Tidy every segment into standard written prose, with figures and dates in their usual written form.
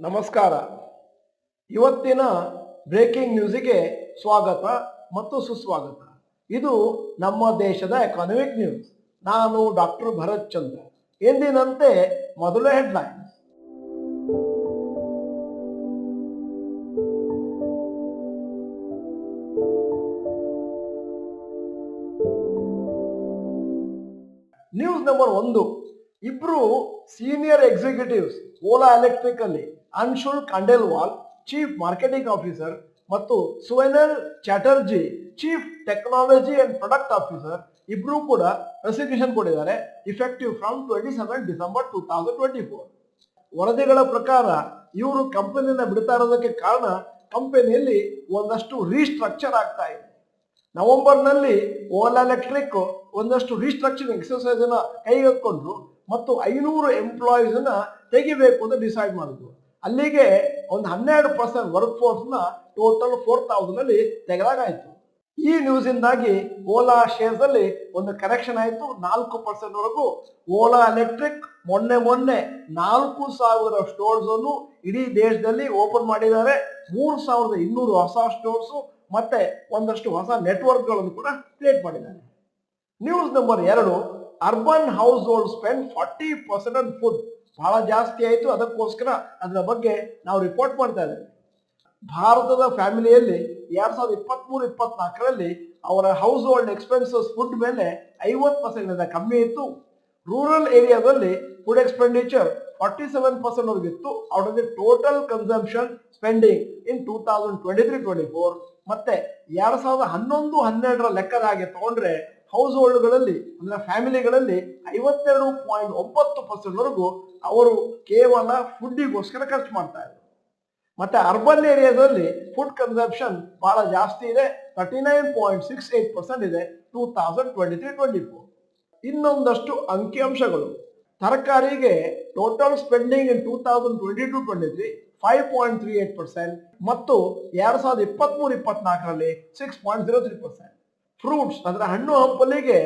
ನಮಸ್ಕಾರ. ಇವತ್ತಿನ ಬ್ರೇಕಿಂಗ್ ನ್ಯೂಸಿಗೆ ಸ್ವಾಗತ ಮತ್ತು ಸುಸ್ವಾಗತ. ಇದು ನಮ್ಮ ದೇಶದ ಎಕಾನಮಿಕ್ ನ್ಯೂಸ್. ನಾನು ಡಾಕ್ಟರ್ ಭರತ್ ಚಂದ್ರ. ಎಂದಿನಂತೆ ಮೊದಲ ಹೆಡ್ಲೈನ್ಸ್. News number 1. ಇಬ್ರು ಸೀನಿಯರ್ ಎಕ್ಸಿಕ್ಯೂಟಿವ್ಸ್ ಓಲಾ ಎಲೆಕ್ಟ್ರಿಕ್ ಅಲ್ಲಿ Anshul Khandelwal chief marketing officer ಮತ್ತು Suvonil Chatterjee chief technology and product officer ಇಬ್ರು ಕೂಡ ರೆಸಿಗ್ನೇಷನ್ ಕೊಟ್ಟಿದ್ದಾರೆ, ಇಫೆಕ್ಟಿವ್ ಫ್ರಮ್ 27 ಡಿಸೆಂಬರ್ 2024. ವರದಿಗಳ ಪ್ರಕಾರ ಇವರು ಕಂಪನಿಯನ್ನ ಬಿಡ್ತಾ ಇರೋದಕ್ಕೆ ಕಾರಣ ಕಂಪನಿಯಲ್ಲಿ ಒಂದಷ್ಟು ರೀಸ್ಟ್ರಕ್ಚರ್ ಆಗ್ತಾ ಇದೆ. ನವೆಂಬರ್ನಲ್ಲಿ ಓಲಾ ಎಲೆಕ್ಟ್ರಿಕ್ ಒಂದಷ್ಟು ರೀಸ್ಟ್ರಕ್ಚರಿಂಗ್ ಎಕ್ಸರ್ಸೈಸ್ ಅನ್ನ ಕೈಗೆತ್ತಿಕೊಂಡ್ರು ಮತ್ತು 500 ಎಂಪ್ಲಾಯೀಸ್ ಅನ್ನ ತೆಗಿಬೇಕು ಅಂತ ಡಿಸೈಡ್ ಮಾಡಿದ್ರು. ಅಲ್ಲಿಗೆ ಒಂದು 12% ವರ್ಕ್ ಫೋರ್ಸ್ ನ ಟೋಟಲ್ 4000 ಅಲ್ಲಿ ತೆಗೆದಾಗಾಯ್ತು. ಈ ನ್ಯೂಸ್ ಇಂದಾಗಿ ಓಲಾ ಶೇರ್ಸ್ ಅಲ್ಲಿ ಒಂದು ಕರೆಕ್ಷನ್ ಆಯ್ತು 4% ವರೆಗೂ. ಓಲಾ ಎಲೆಕ್ಟ್ರಿಕ್ ಮೊನ್ನೆ 4000 ಸ್ಟೋರ್ಸ್ ಅನ್ನು ಇಡೀ ದೇಶದಲ್ಲಿ ಓಪನ್ ಮಾಡಿದ್ದಾರೆ. 3200 ಹೊಸ ಸ್ಟೋರ್ಸ್ ಮತ್ತೆ ಒಂದಷ್ಟು ಹೊಸ ನೆಟ್ವರ್ಕ್ ಗಳನ್ನು ಕೂಡ ಕ್ರಿಯೇಟ್ ಮಾಡಿದ್ದಾರೆ. News number 2. Urban house hold spend 40% on food. ಬಹಳ ಜಾಸ್ತಿ ಆಯಿತು, ಅದಕ್ಕೋಸ್ಕರ ಅದರ ಬಗ್ಗೆ ನಾವು ರಿಪೋರ್ಟ್ ಮಾಡ್ತಾ ಇದ್ದೇವೆ. ಭಾರತದ ಫ್ಯಾಮಿಲಿಯಲ್ಲಿ 2023-24ರಲ್ಲಿ ಅವರ ಹೌಸ್ ಹೋಲ್ಡ್ ಎಕ್ಸ್ಪೆನ್ಸಸ್ ಫುಡ್ ಮೇಲೆ 50% ಕಮ್ಮಿ ಇತ್ತು. ರೂರಲ್ ಏರಿಯಾದಲ್ಲಿ ಫುಡ್ ಎಕ್ಸ್ಪೆಂಡಿಚರ್ 47% ವರೆಗಿತ್ತು. Out of the total consumption spending in 2023-24 ಮತ್ತೆ 2011-12ರ ಲೆಕ್ಕದ ಹಾಗೆ ತಗೊಂಡ್ರೆ ಹೌಸ್ ಹೋಲ್ಡ್ಗಳಲ್ಲಿ ಅಂದ್ರೆ ಫ್ಯಾಮಿಲಿಗಳಲ್ಲಿ 52.9% ವರೆಗೂ ಅವರು ಕೇವಲ ಫುಡ್ಡಿಗೋಸ್ಕರ ಖರ್ಚು ಮಾಡ್ತಾ ಇದ್ರು. ಮತ್ತೆ ಅರ್ಬನ್ ಏರಿಯಾದಲ್ಲಿ ಫುಡ್ ಕನ್ಸಂಪ್ಷನ್ ಬಹಳ ಜಾಸ್ತಿ ಇದೆ, 39.68% ಇದೆ 2023-24. ಇನ್ನೊಂದಷ್ಟು ಅಂಕಿಅಂಶಗಳು. ತರಕಾರಿಗೆ ಟೋಟಲ್ ಸ್ಪೆಂಡಿಂಗ್ ಇನ್ 2022-23 5.38% ಮತ್ತು 2023-24ರಲ್ಲಿ 6.03%. ಫ್ರೂಟ್ಸ್ ಅಂದ್ರೆ ಹಣ್ಣು ಹಂಪಲಿಗೆ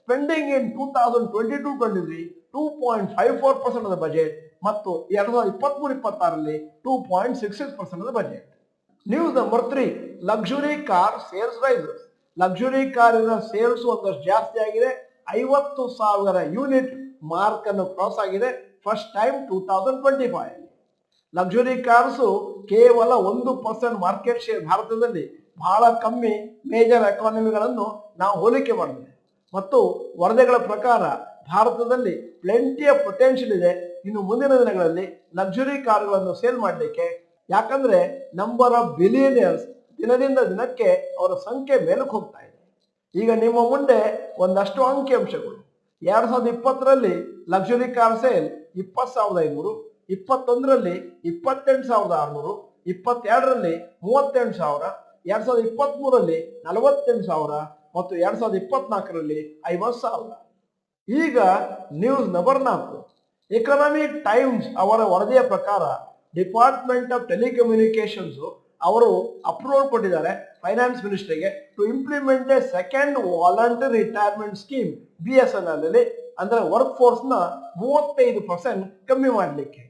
spending in 2022-23 2.54% of the budget ಮತ್ತು 2023-26ರಲ್ಲಿ 2.66% of the budget. News number 3. Luxury car sales rises. Luxury ಕಾರಿನ ಸೇಲ್ಸ್ ಒಂದಷ್ಟು ಜಾಸ್ತಿ ಆಗಿದೆ, 50,000 ಯೂನಿಟ್ ಮಾರ್ಕ್ ಅನ್ನು ಕ್ರಾಸ್ ಆಗಿದೆ ಫಸ್ಟ್ ಟೈಮ್ 2025. ಲಕ್ಸುರಿ ಕಾರ್ಸ್ ಕೇವಲ 1% ಮಾರ್ಕೆಟ್ ಶೇರ್ ಭಾರತದಲ್ಲಿ, ಬಹಳ ಕಮ್ಮಿ ಮೇಜರ್ ಎಕಾನಮಿಗಳನ್ನು ನಾವು ಹೋಲಿಕೆ ಮಾಡಿದೆ. ಮತ್ತು ವರದಿಗಳ ಪ್ರಕಾರ ಭಾರತದಲ್ಲಿ ಪ್ಲೆಂಟಿ ಆಫ್ ಪೊಟೆನ್ಷಿಯಲ್ ಇದೆ ಇನ್ನು ಮುಂದಿನ ದಿನಗಳಲ್ಲಿ ಲಕ್ಸುರಿ ಕಾರುಗಳನ್ನು ಸೇಲ್ ಮಾಡಲಿಕ್ಕೆ. ಯಾಕಂದ್ರೆ ನಂಬರ್ ಆಫ್ ಬಿಲಿಯನಿಯರ್ಸ್ ದಿನದಿಂದ ದಿನಕ್ಕೆ ಅವರ ಸಂಖ್ಯೆ ಮೇಲಕ್ಕೆ ಹೋಗ್ತಾ ಇದೆ. ಈಗ ನಿಮ್ಮ ಮುಂದೆ ಒಂದಷ್ಟು ಅಂಕಿಅಂಶಗಳು. 2020ರಲ್ಲಿ ಲಕ್ಸುರಿ ಕಾರ್ ಸೇಲ್ 20,500, 21ರಲ್ಲಿ 28,600, 22ರಲ್ಲಿ 38,000, 2023ರಲ್ಲಿ 48,000 ಮತ್ತು 2024ರಲ್ಲಿ 50,000. ಈಗ ನ್ಯೂಸ್ ನಂಬರ್ 4. ಎಕನಾಮಿಕ್ ಟೈಮ್ಸ್ ಅವರ ವರದಿಯ ಪ್ರಕಾರ ಡಿಪಾರ್ಟ್ಮೆಂಟ್ ಆಫ್ ಟೆಲಿಕಮ್ಯುನಿಕೇಶನ್ಸ್ ಅವರು ಅಪ್ರೂವಲ್ ಕೊಟ್ಟಿದ್ದಾರೆ ಫೈನಾನ್ಸ್ ಮಿನಿಸ್ಟ್ರಿಗೆ to implement a second voluntary retirement scheme BSNL ಅಲ್ಲಿ, ಅಂದ್ರೆ ವರ್ಕ್ ಫೋರ್ಸ್ ನ 35% ಕಮ್ಮಿ ಮಾಡಲಿಕ್ಕೆ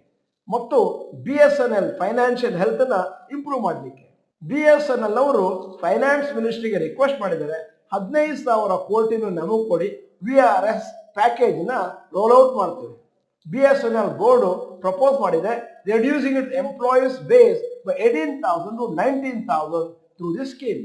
ಮತ್ತು BSNL ಫೈನಾನ್ಷಿಯಲ್ ಹೆಲ್ತ್ ನ ಇಂಪ್ರೂವ್ ಮಾಡಲಿಕ್ಕೆ. BSNL ಅವರು ಫೈನಾನ್ಸ್ ಮಿನಿಸ್ಟ್ರಿಗೆ ರಿಕ್ವೆಸ್ಟ್ ಮಾಡಿದ್ದಾರೆ 15,000 ಕೋಟಿಯನ್ನು ನಮಗೆ ಕೊಡಿ, VRS ಪ್ಯಾಕೇಜ್ ನ ರೋಲ್ ಔಟ್ ಮಾಡ್ತೀವಿ. BSNL ಬೋರ್ಡ್ ಪ್ರಪೋಸ್ ಮಾಡಿದೆ reducing it employees base by 18,000 to 19,000 through this scheme.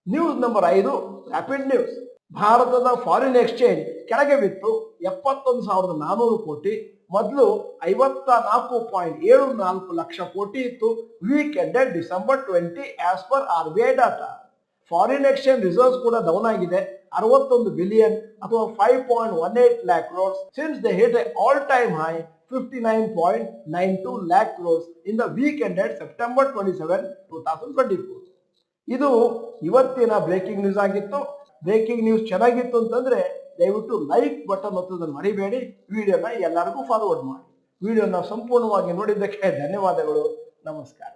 News number 5. Rapid news. ಭಾರತದ ಫಾರಿನ್ ಎಕ್ಸ್ಚೇಂಜ್ ಕೆಳಗೆ ಬಿತ್ತು 71,400 ಕೋಟಿ. ಮೊದಲು 54.74 ಲಕ್ಷ ಕೋಟಿ ಇತ್ತು. Week ended December 20 as per RBI data. Foreign exchange reserves ಕೂಡ ಡೌನ್ ಆಗಿದೆ 61 ಬಿಲಿಯನ್ ಅಥವಾ 5.18 lakh crores since they hit a all time high 59.92 lakh crores in the week ended September 27, 2024. ಇದು ಇವತ್ತಿನ ಬ್ರೇಕಿಂಗ್ ನ್ಯೂಸ್ ಆಗಿತ್ತು. ಬ್ರೇಕಿಂಗ್ ನ್ಯೂಸ್ ಚೆನ್ನಾಗಿತ್ತು ಅಂತಂದ್ರೆ ದಯವಿಟ್ಟು like button ಒತ್ತೋದನ್ನು ಮರಿಬೇಡಿ. ವಿಡಿಯೋನ ಎಲ್ಲರಿಗೂ ಫಾರ್ವರ್ಡ್ ಮಾಡಿ. ವಿಡಿಯೋನ ಸಂಪೂರ್ಣವಾಗಿ ನೋಡಿದ್ದಕ್ಕೆ ಧನ್ಯವಾದಗಳು. ನಮಸ್ಕಾರ.